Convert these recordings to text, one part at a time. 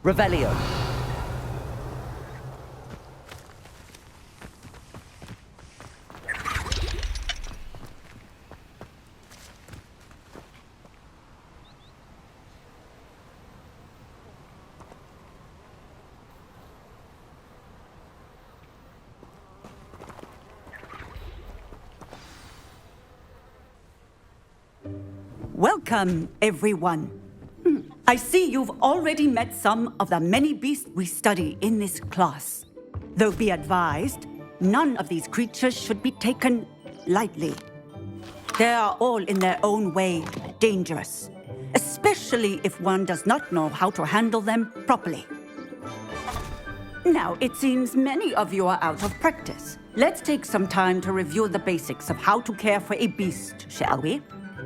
Revelio. Welcome, everyone. I see you've already met some of the many beasts we study in this class. Though be advised, none of these creatures should be taken lightly. They are all in their own way dangerous, especially if one does not know how to handle them properly. Now, it seems many of you are out of practice. Let's take some time to review the basics of how to care for a beast, shall we?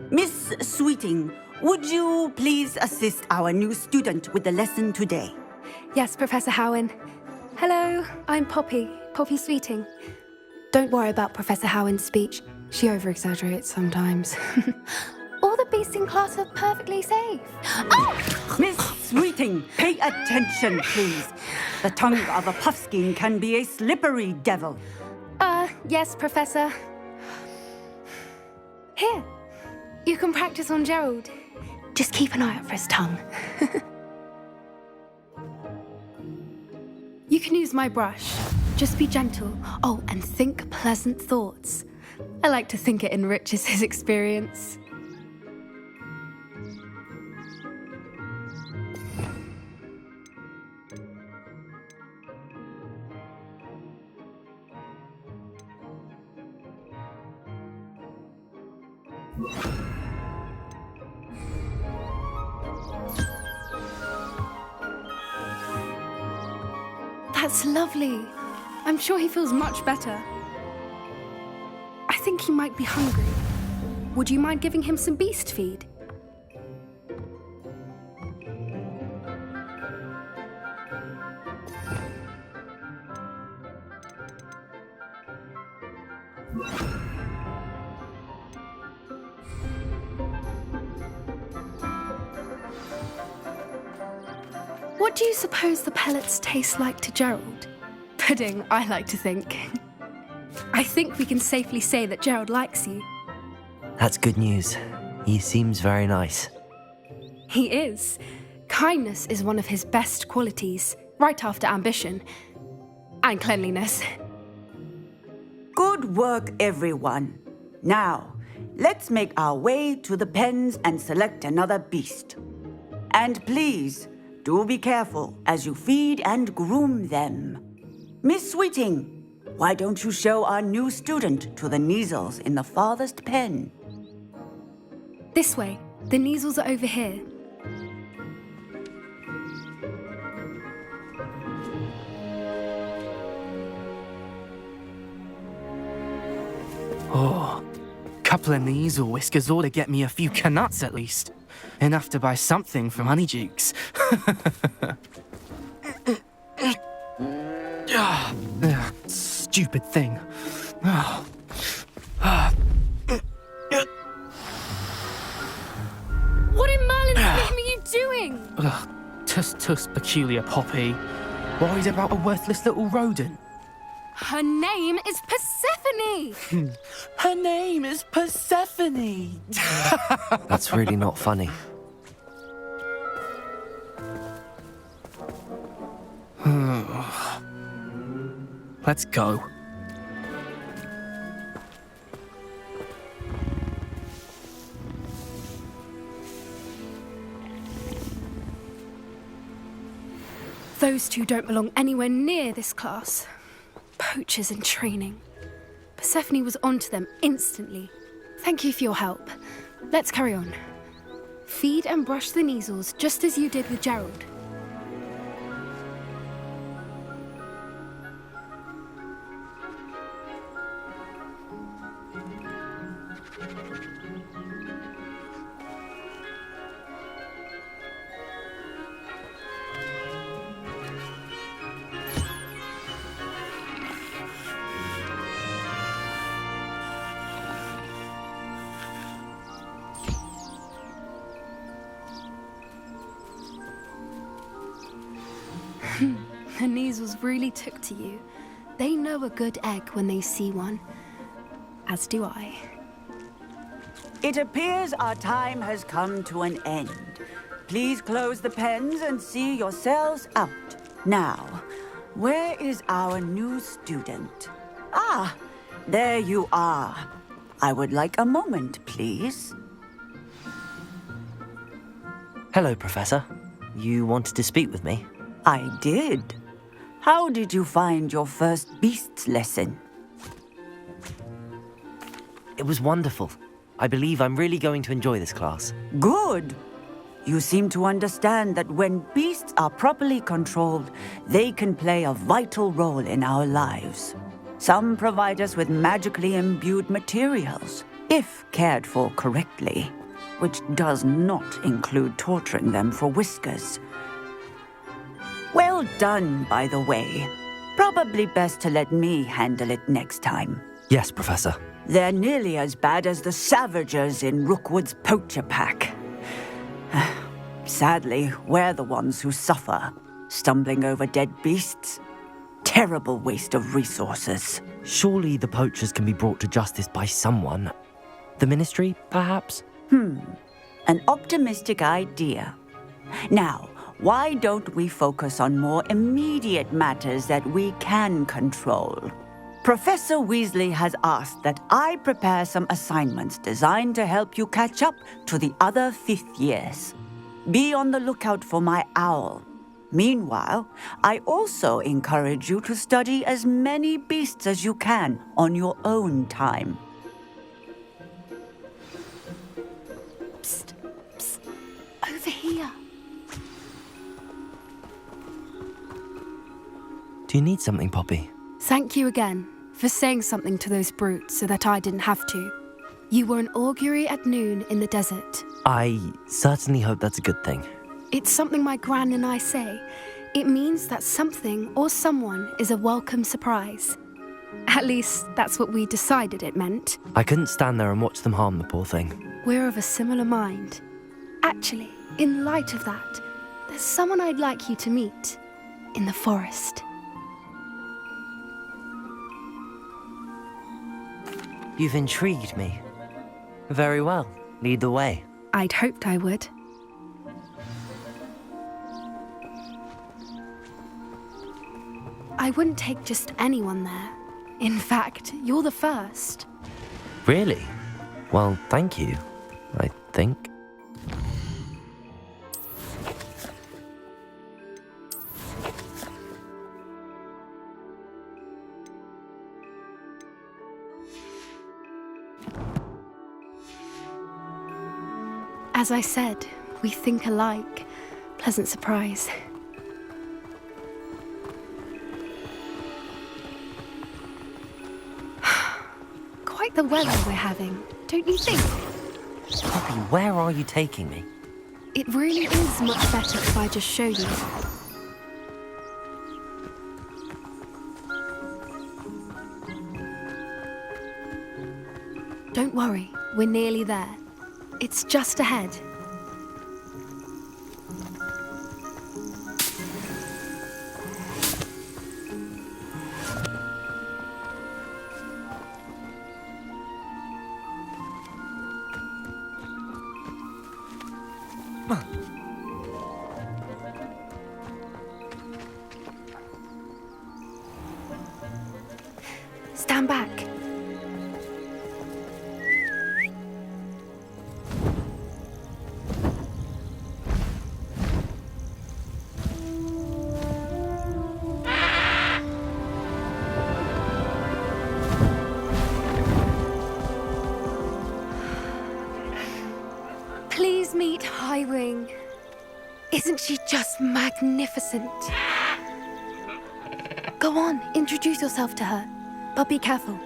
Miss Sweeting, would you please assist our new student with the lesson today? Yes, Professor Howen. Hello, I'm Poppy Sweeting. Don't worry about Professor Howen's speech. She over-exaggerates sometimes. All the beasts in class are perfectly safe. Oh! Miss Sweeting, pay attention, please. The tongue of a puffskein can be a slippery devil. Yes, Professor. Here, you can practice on Gerald. Just keep an eye out for his tongue. You can use my brush. Just be gentle. Oh, and think pleasant thoughts. I like to think it enriches his experience. That's lovely. I'm sure he feels much better. I think he might be hungry. Would you mind giving him some beast feed? What do you suppose the pellets taste like to Gerald? Pudding, I like to think. I think we can safely say that Gerald likes you. That's good news. He seems very nice. He is. Kindness is one of his best qualities, right after ambition. And cleanliness. Good work, everyone. Now, let's make our way to the pens and select another beast. And please, do be careful as you feed and groom them. Miss Sweeting, why don't you show our new student to the Kneazles in the farthest pen? This way. The Kneazles are over here. Oh, couple of Kneazle whiskers ought to get me a few canuts at least. Enough to buy something from Honeydukes. Stupid thing. What in Merlin's name are you doing? Tuss, peculiar Poppy. Worried about a worthless little rodent. Her name is Persephone! Her name is Persephone! That's really not funny. Let's go. Those two don't belong anywhere near this class. Poachers in training. Persephone was onto them instantly. Thank you for your help. Let's carry on. Feed and brush the Kneazles just as you did with Gerald. The Neasels really took to you. They know a good egg when they see one. As do I. It appears our time has come to an end. Please close the pens and see yourselves out. Now, where is our new student? Ah, there you are. I would like a moment, please. Hello, Professor. You wanted to speak with me? I did. How did you find your first beasts lesson? It was wonderful. I believe I'm really going to enjoy this class. Good. You seem to understand that when beasts are properly controlled, they can play a vital role in our lives. Some provide us with magically imbued materials, if cared for correctly, which does not include torturing them for whiskers. Well done, by the way. Probably best to let me handle it next time. Yes, Professor. They're nearly as bad as the Savagers in Rookwood's poacher pack. Sadly, we're the ones who suffer, stumbling over dead beasts. Terrible waste of resources. Surely the poachers can be brought to justice by someone. The Ministry, perhaps? An optimistic idea. Now, why don't we focus on more immediate matters that we can control? Professor Weasley has asked that I prepare some assignments designed to help you catch up to the other fifth years. Be on the lookout for my owl. Meanwhile, I also encourage you to study as many beasts as you can on your own time. Psst, psst, over here. Do you need something, Poppy? Thank you again for saying something to those brutes so that I didn't have to. You were an augury at noon in the desert. I certainly hope that's a good thing. It's something my gran and I say. It means that something or someone is a welcome surprise. At least, that's what we decided it meant. I couldn't stand there and watch them harm the poor thing. We're of a similar mind. Actually, in light of that, there's someone I'd like you to meet in the forest. You've intrigued me. Very well. Lead the way. I'd hoped I would. I wouldn't take just anyone there. In fact, you're the first. Really? Well, thank you, I think. As I said, we think alike. Pleasant surprise. Quite the weather we're having, don't you think? Poppy, where are you taking me? It really is much better if I just show you. Don't worry, we're nearly there. It's just ahead. Stand back. Please meet Highwing. Isn't she just magnificent? Go on, introduce yourself to her. But be careful.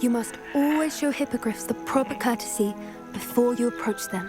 You must always show hippogriffs the proper courtesy before you approach them.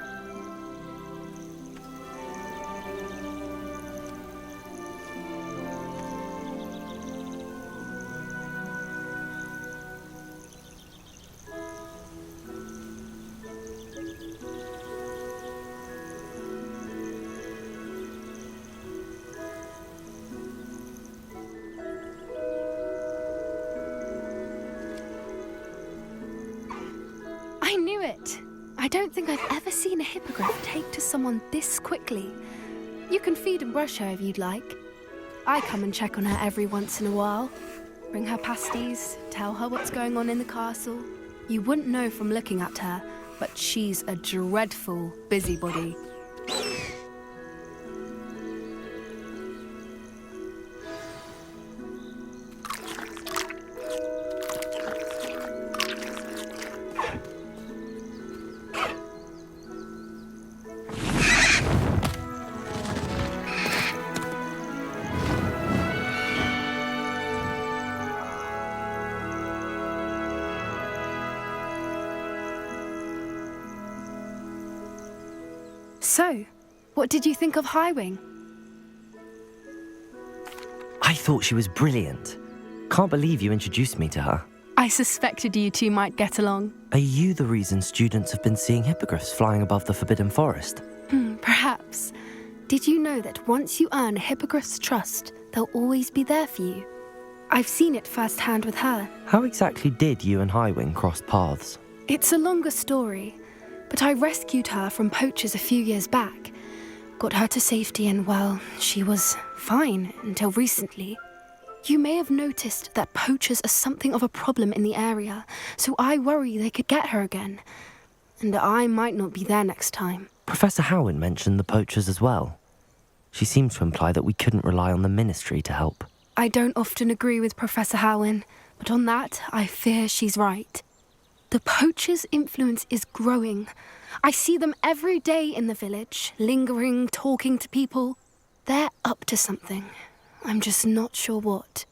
I don't think I've ever seen a hippogriff take to someone this quickly. You can feed and brush her if you'd like. I come and check on her every once in a while. Bring her pasties, tell her what's going on in the castle. You wouldn't know from looking at her, but she's a dreadful busybody. So, what did you think of Highwing? I thought she was brilliant. Can't believe you introduced me to her. I suspected you two might get along. Are you the reason students have been seeing hippogriffs flying above the Forbidden Forest? Perhaps. Did you know that once you earn a hippogriff's trust, they'll always be there for you? I've seen it firsthand with her. How exactly did you and Highwing cross paths? It's a longer story, but I rescued her from poachers a few years back. Got her to safety and, well, she was fine until recently. You may have noticed that poachers are something of a problem in the area, so I worry they could get her again. And I might not be there next time. Professor Howin mentioned the poachers as well. She seemed to imply that we couldn't rely on the Ministry to help. I don't often agree with Professor Howin, but on that, I fear she's right. The poachers' influence is growing. I see them every day in the village, lingering, talking to people. They're up to something. I'm just not sure what.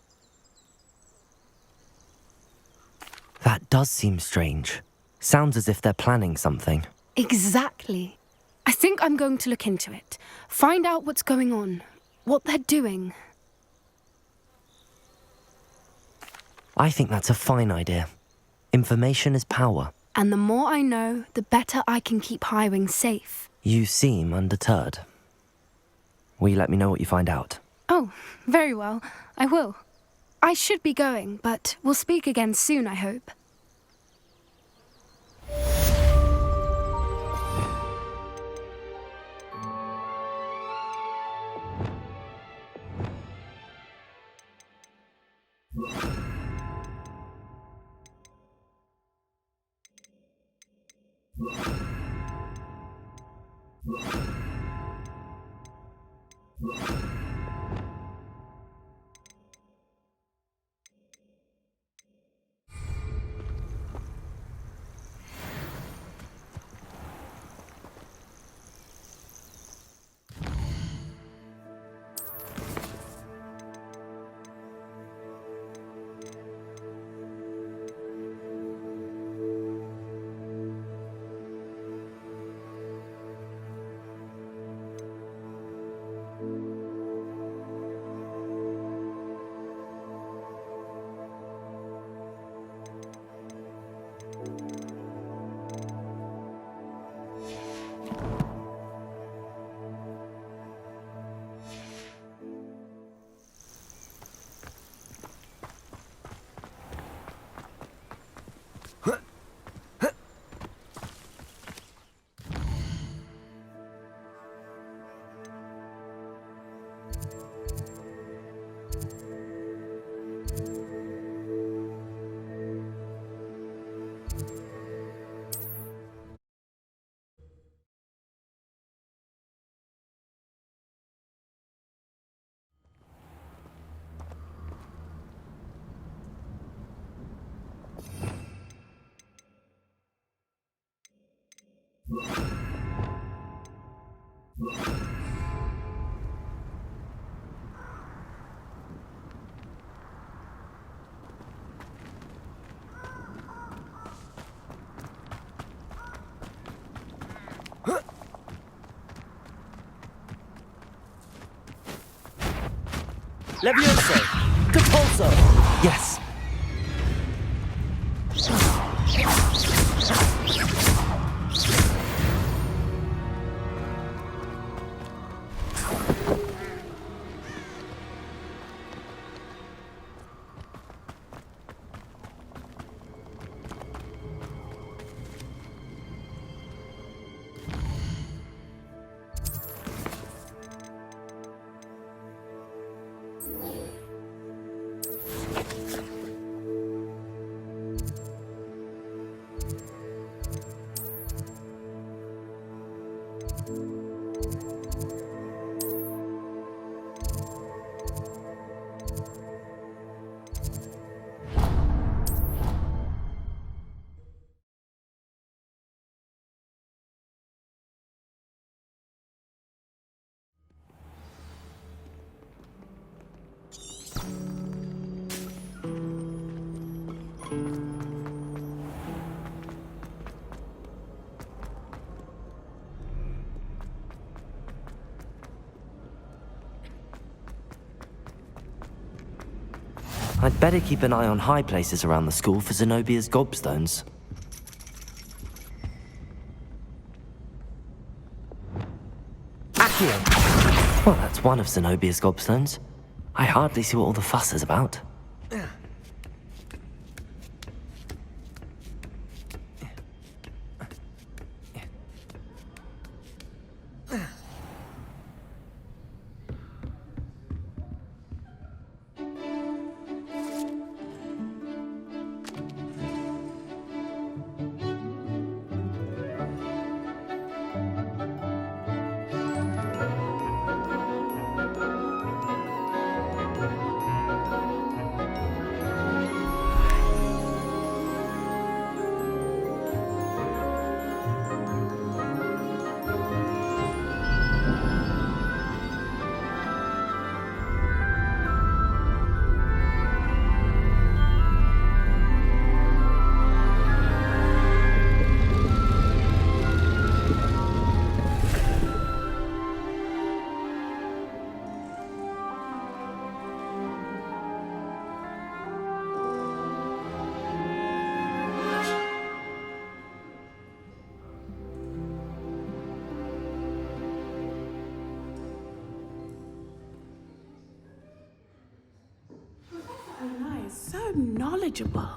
That does seem strange. Sounds as if they're planning something. Exactly. I think I'm going to look into it. Find out what's going on, what they're doing. I think that's a fine idea. Information is power. And the more I know, the better I can keep Highwing safe. You seem undeterred. Will you let me know what you find out? Oh, very well. I will. I should be going, but we'll speak again soon, I hope. Levioso! Capulso! Yes. I'd better keep an eye on high places around the school for Zenobia's gobstones. Accio! Well, that's one of Zenobia's gobstones. I hardly see what all the fuss is about. So knowledgeable.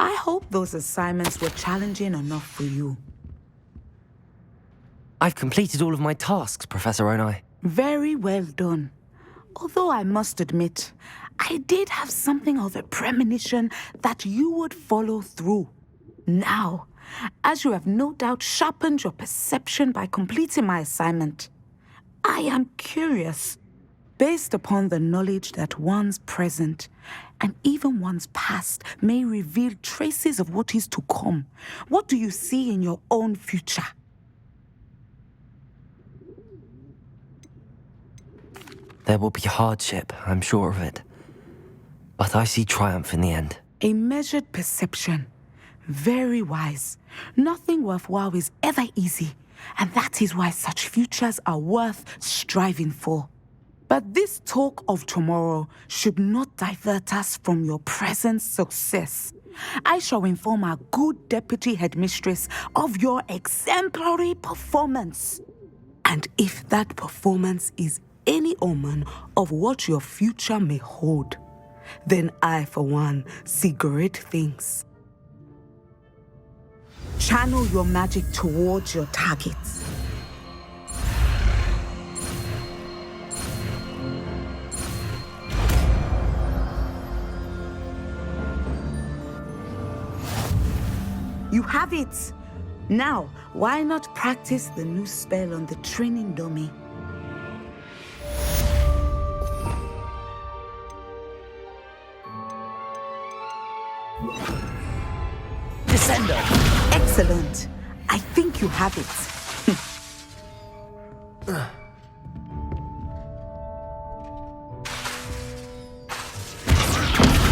I hope those assignments were challenging enough for you. I've completed all of my tasks, Professor Onai. Very well done. Although I must admit, I did have something of a premonition that you would follow through. Now, as you have no doubt sharpened your perception by completing my assignment, I am curious, based upon the knowledge that one's present and even one's past may reveal traces of what is to come. What do you see in your own future? There will be hardship, I'm sure of it. But I see triumph in the end. A measured perception. Very wise. Nothing worthwhile is ever easy, and that is why such futures are worth striving for. But this talk of tomorrow should not divert us from your present success. I shall inform our good deputy headmistress of your exemplary performance. And if that performance is any omen of what your future may hold, then I, for one, see great things. Channel your magic towards your targets. You have it! Now, why not practice the new spell on the training dummy? Descender! Excellent. I think you have it.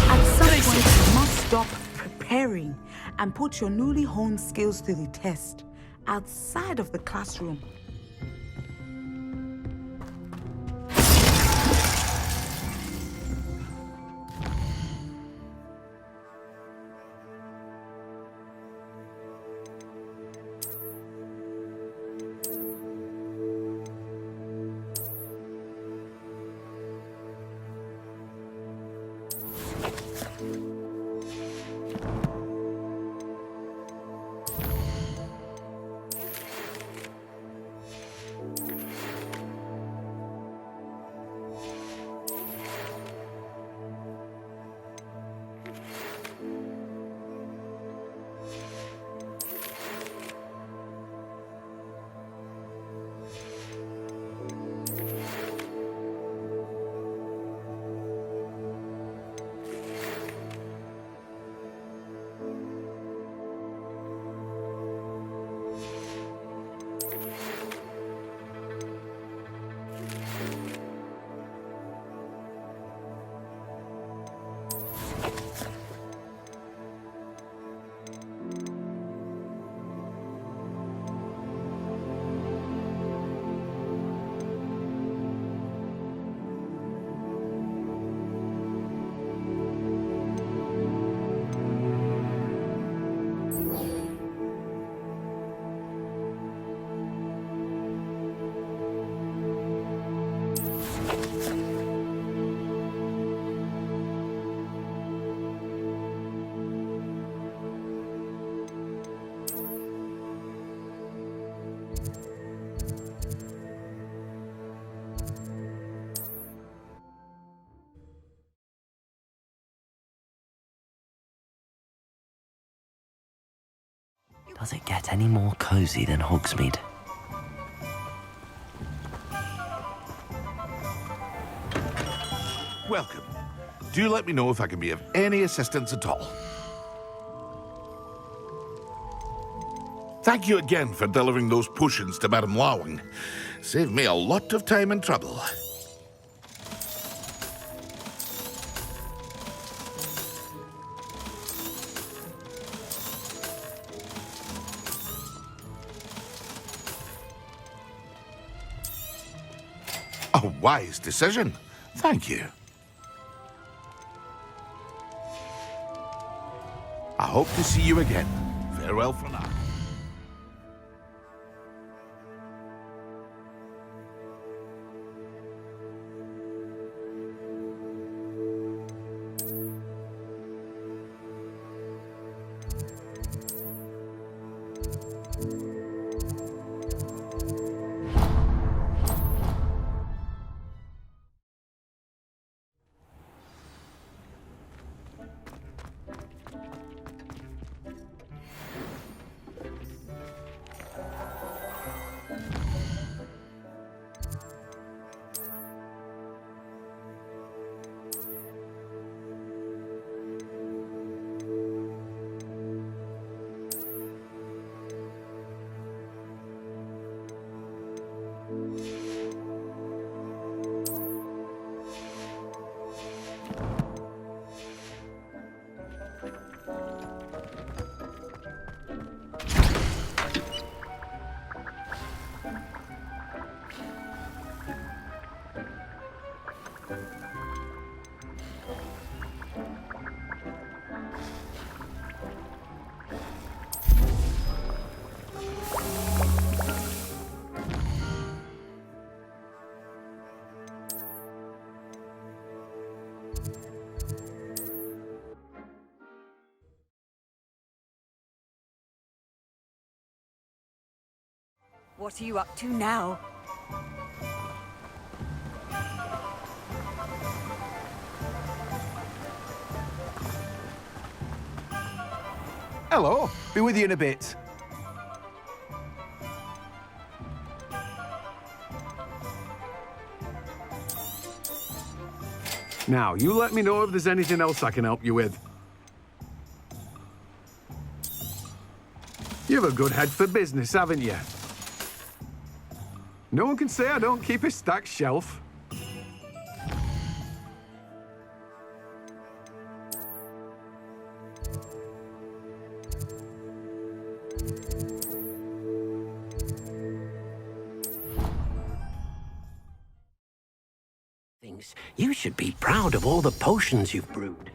At some point, you must stop preparing and put your newly honed skills to the test outside of the classroom. Does it get any more cozy than Hogsmeade? Welcome. Do let me know if I can be of any assistance at all. Thank you again for delivering those potions to Madame Lawing. Saved me a lot of time and trouble. A wise decision. Thank you. I hope to see you again. Farewell for now. What are you up to now? Hello, be with you in a bit. Now, you let me know if there's anything else I can help you with. You have a good head for business, haven't you? No one can say I don't keep a stacked shelf. You should be proud of all the potions you've brewed.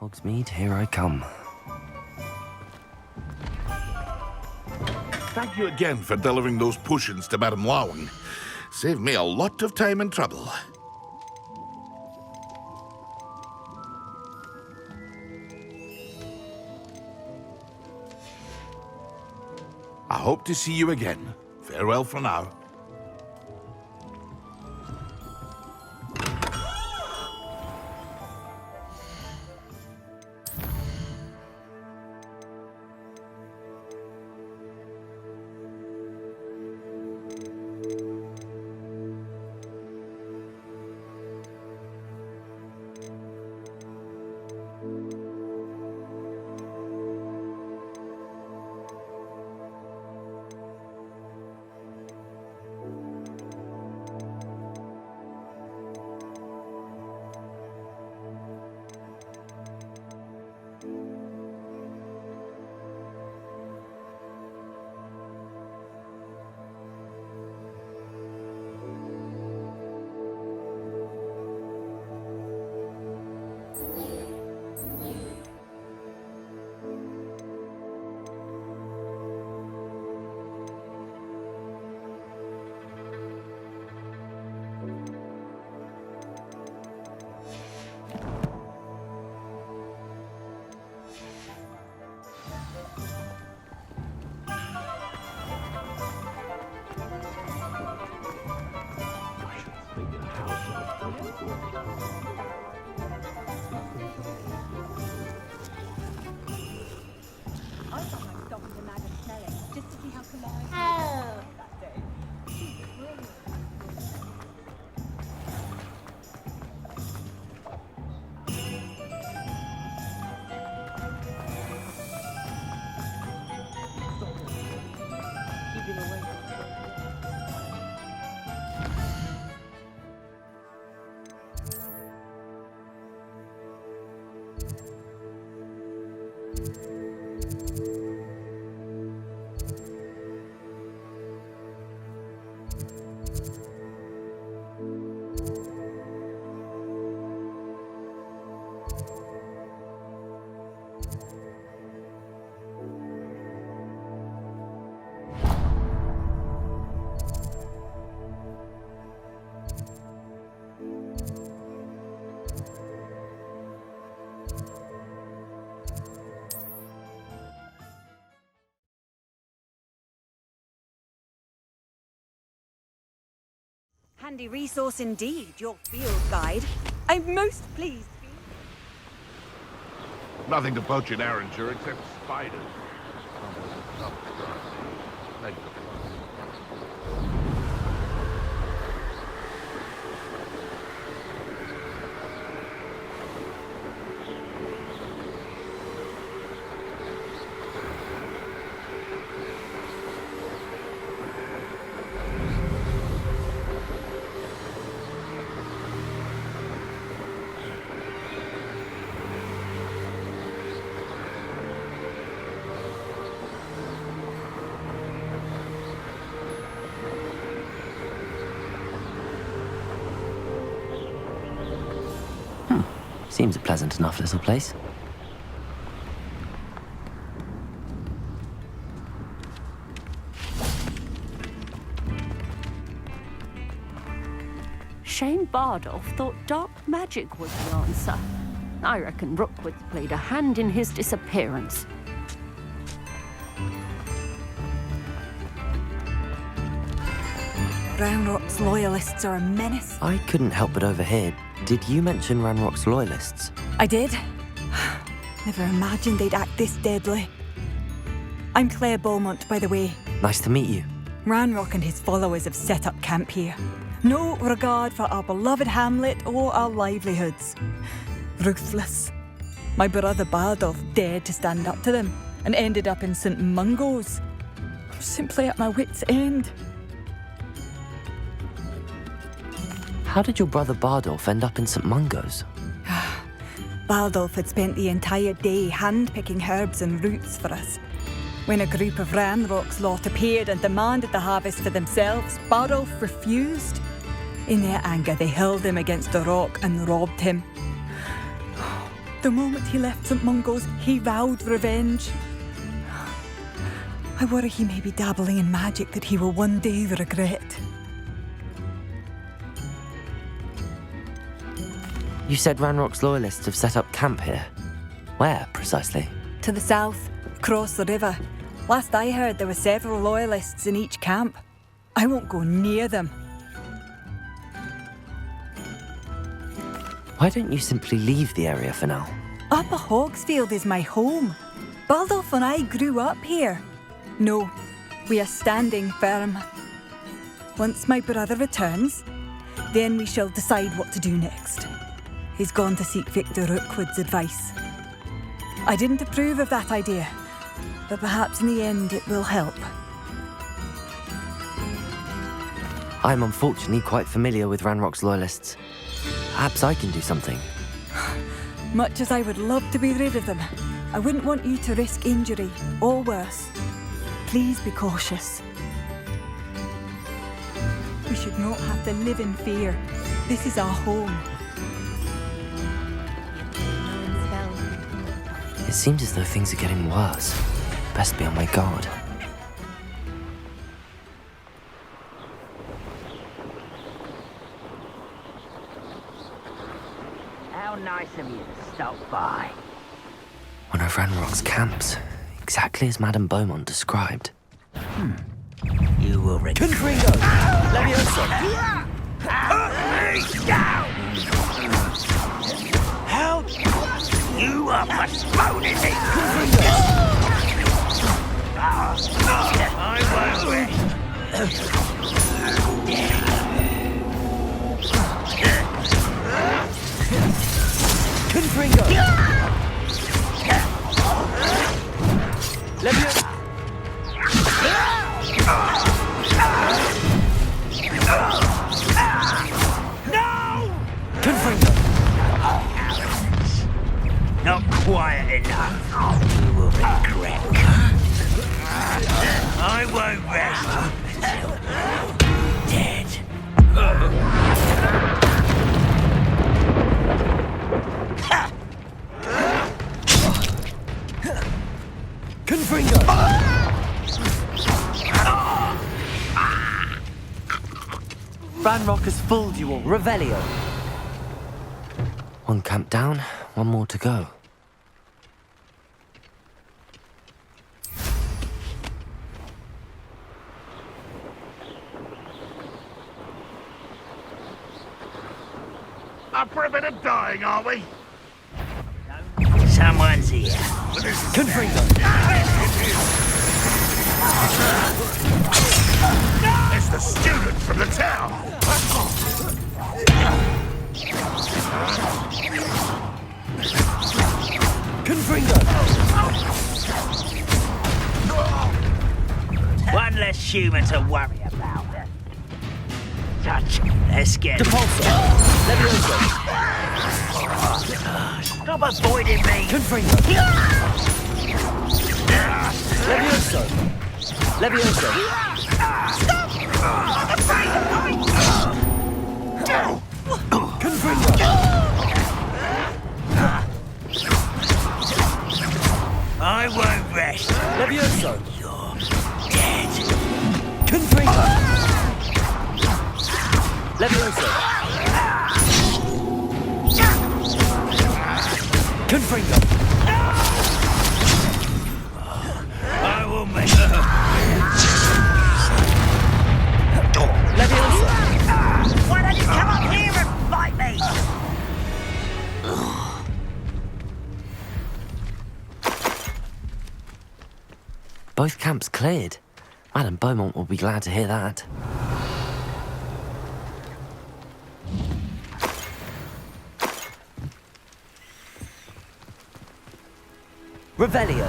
Hogsmeade, here I come. Thank you again for delivering those potions to Madame Lawing. Saved me a lot of time and trouble. I hope to see you again. Farewell for now. Handy resource indeed, your field guide. I'm most pleased. Nothing to poach in Arranger except spiders. Thank you. Seems a pleasant enough little place. Shane Bardolph thought dark magic was the answer. I reckon Rookwood played a hand in his disappearance. Ranrock's loyalists are a menace. I couldn't help but overhear. Did you mention Ranrock's loyalists? I did. Never imagined they'd act this deadly. I'm Claire Beaumont, by the way. Nice to meet you. Ranrock and his followers have set up camp here. No regard for our beloved hamlet or our livelihoods. Ruthless. My brother Bardolph dared to stand up to them and ended up in St. Mungo's. I'm simply at my wit's end. How did your brother Bardolph end up in St. Mungo's? Baldolf had spent the entire day hand-picking herbs and roots for us. When a group of Ranrock's lot appeared and demanded the harvest for themselves, Baldolf refused. In their anger, they hurled him against a rock and robbed him. The moment he left St. Mungo's, he vowed revenge. I worry he may be dabbling in magic that he will one day regret. You said Ranrock's loyalists have set up camp here. Where, precisely? To the south, across the river. Last I heard, there were several loyalists in each camp. I won't go near them. Why don't you simply leave the area for now? Upper Hogsfield is my home. Baldolf and I grew up here. No, we are standing firm. Once my brother returns, then we shall decide what to do next. He's gone to seek Victor Rookwood's advice. I didn't approve of that idea, but perhaps in the end it will help. I'm unfortunately quite familiar with Ranrock's loyalists. Perhaps I can do something. Much as I would love to be rid of them, I wouldn't want you to risk injury, or worse. Please be cautious. We should not have to live in fear. This is our home. It seems as though things are getting worse. Best be on my guard. How nice of you to stop by. One of Ranrock's camps, exactly as Madame Beaumont described. You will regret. Confringo! Levioso! How? You are postponing me! I won't rest. Confringo! Levioso! No! Confringo! Not quiet enough. You will regret. I won't rest until dead. Confringo! Ranrock has fooled you all. Revelio. One camp down, one more to go. Up for a bit of dying, are we? Someone's here. Confringo! It's the student from the town. Confringo! One less human to worry about. Touch. Let's get. Depulso! Levioso! Stop avoiding me. Confringo! Levioso! Levioso! Confringo! I won't rest. Levioso! You're dead. Confringo! Levioso! Confringo! I will make. Levioso! Why don't you come up here and fight me? Both camps cleared. Madame Beaumont will be glad to hear that. Revelio!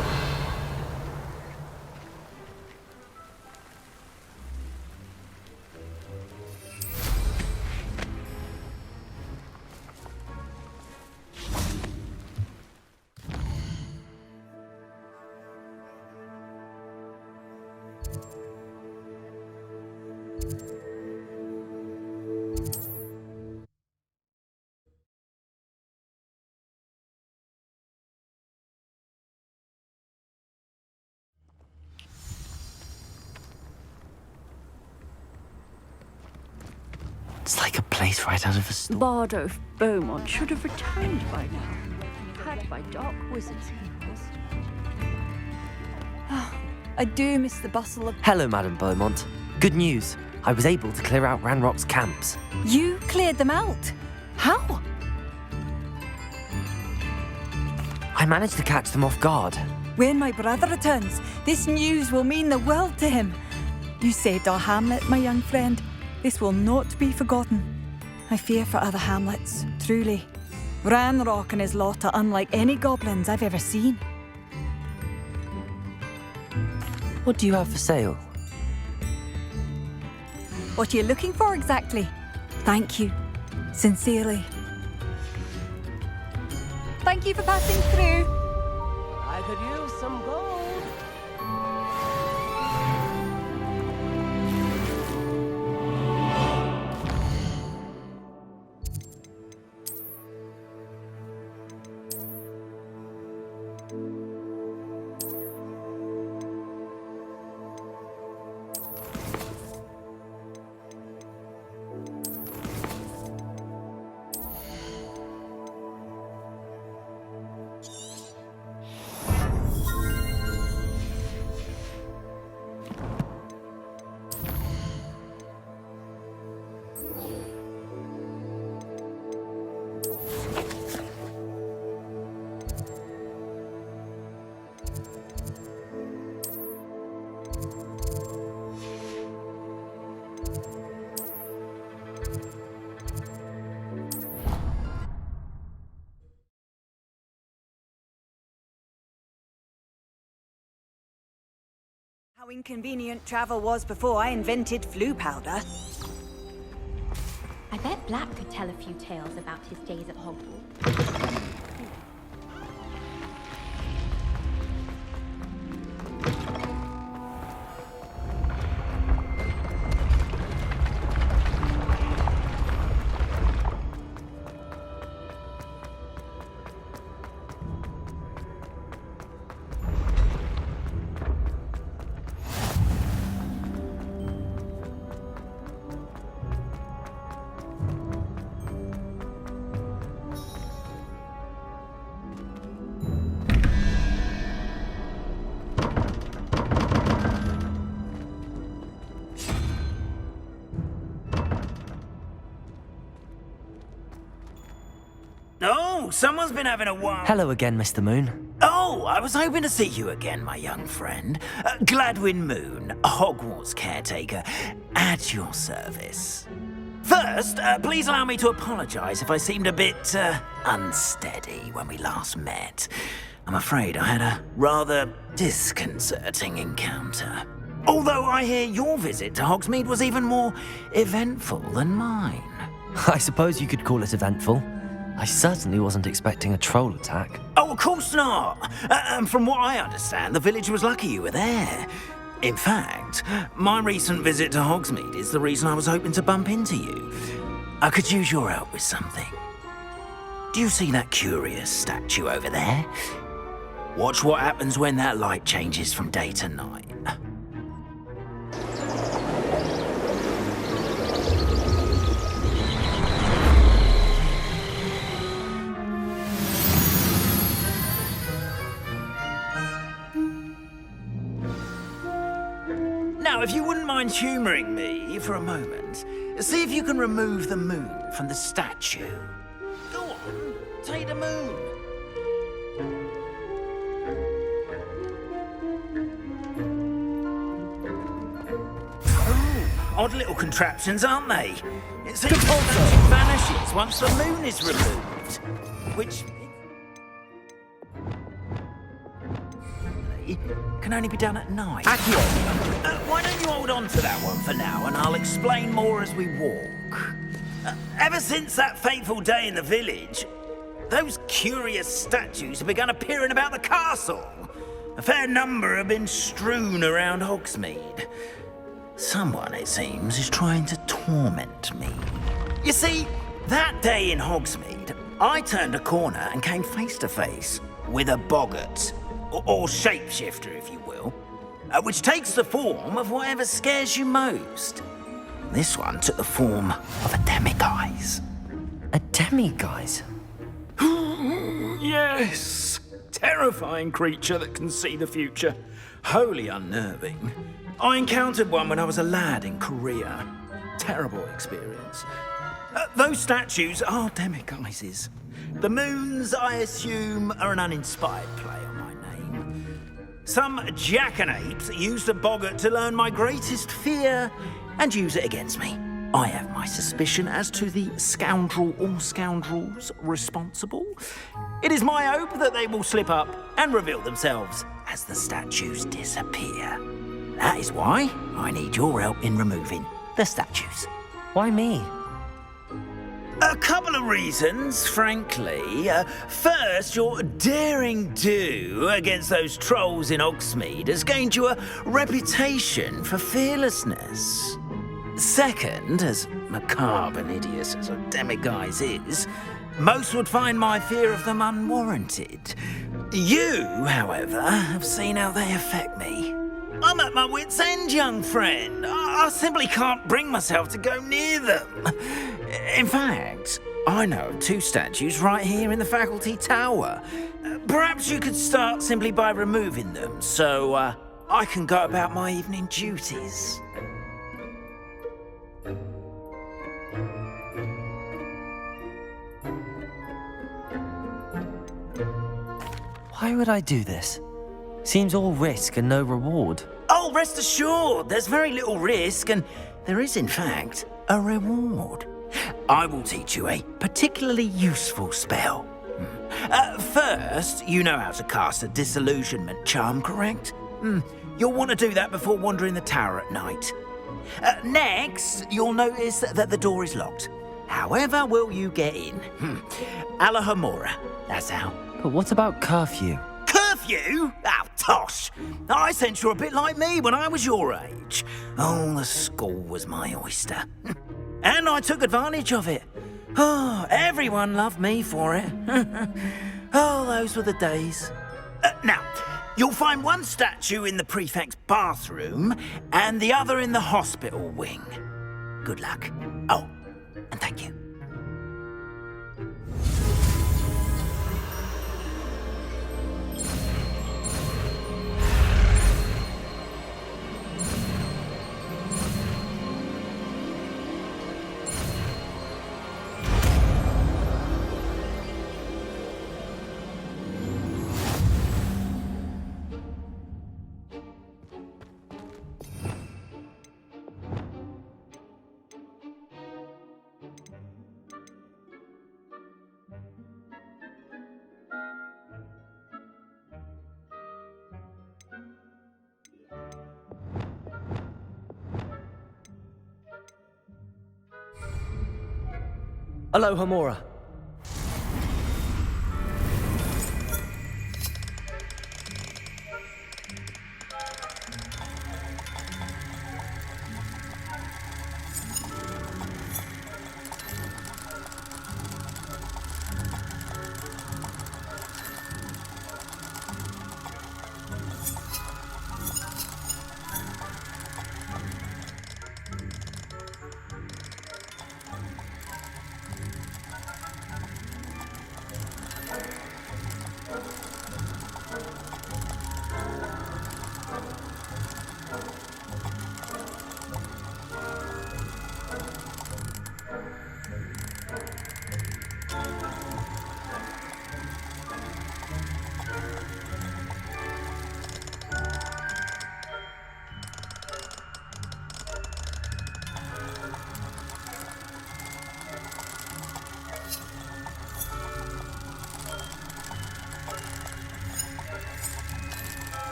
It's like a place right out of a story. Bardo Beaumont should have returned by now. Had by dark wizards, he was. I do miss the bustle of... Hello, Madame Beaumont. Good news. I was able to clear out Ranrock's camps. You cleared them out? How? I managed to catch them off guard. When my brother returns, this news will mean the world to him. You saved our hamlet, my young friend. This will not be forgotten. I fear for other hamlets, truly. Ranrock and his lot are unlike any goblins I've ever seen. What do you have for sale? What are you looking for exactly? Thank you. Sincerely. Thank you for passing through. I could use some gold. How inconvenient travel was before I invented flu powder. I bet Black could tell a few tales about his days at Hogwarts. Oh, someone's been having a while. Hello again, Mr. Moon. Oh, I was hoping to see you again, my young friend. Gladwin Moon, Hogwarts caretaker, at your service. First, please allow me to apologize if I seemed a bit, unsteady when we last met. I'm afraid I had a rather disconcerting encounter. Although I hear your visit to Hogsmeade was even more eventful than mine. I suppose you could call it eventful. I certainly wasn't expecting a troll attack. Oh, of course not. And from what I understand, the village was lucky you were there. In fact, my recent visit to Hogsmeade is the reason I was hoping to bump into you. I could use your help with something. Do you see that curious statue over there? Watch what happens when that light changes from day to night. Now, if you wouldn't mind humouring me for a moment, see if you can remove the moon from the statue. Go on, take the moon. Oh, odd little contraptions, aren't they? It seems that vanishes once the moon is removed, which can only be done at night. Why don't you hold on to that one for now, and I'll explain more as we walk. Ever since that fateful day in the village, those curious statues have begun appearing about the castle. A fair number have been strewn around Hogsmeade. Someone, it seems, is trying to torment me. You see, that day in Hogsmeade, I turned a corner and came face to face with a boggart. Or shapeshifter, if you will, which takes the form of whatever scares you most. This one took the form of a demiguise. A demiguise? Yes! Terrifying creature that can see the future. Wholly unnerving. I encountered one when I was a lad in Korea. Terrible experience. Those statues are demiguises. The moons, I assume, are an uninspired play on my name. Some jackanapes used a boggart to learn my greatest fear and use it against me. I have my suspicion as to the scoundrel or scoundrels responsible. It is my hope that they will slip up and reveal themselves as the statues disappear. That is why I need your help in removing the statues. Why me? A couple of reasons, frankly. First, your daring do against those trolls in Hogsmeade has gained you a reputation for fearlessness. Second, as macabre and hideous as a demiguise is, most would find my fear of them unwarranted. You, however, have seen how they affect me. I'm at my wit's end, young friend. I simply can't bring myself to go near them. In fact, I know of 2 statues right here in the faculty tower. Perhaps you could start simply by removing them, so I can go about my evening duties. Why would I do this? Seems all risk and no reward. Oh, rest assured, there's very little risk, and there is, in fact, a reward. I will teach you a particularly useful spell. First, you know how to cast a disillusionment charm, correct? You'll want to do that before wandering the tower at night. Next, you'll notice that the door is locked. However will you get in? Alahomora, that's how. But what about curfew? Curfew? Oh, tosh. I sense you're a bit like me when I was your age. Oh, the school was my oyster. And I took advantage of it. Oh, everyone loved me for it. Oh, those were the days. Now, you'll find one statue in the prefect's bathroom and the other in the hospital wing. Good luck. Oh, and thank you. Hello, Homora.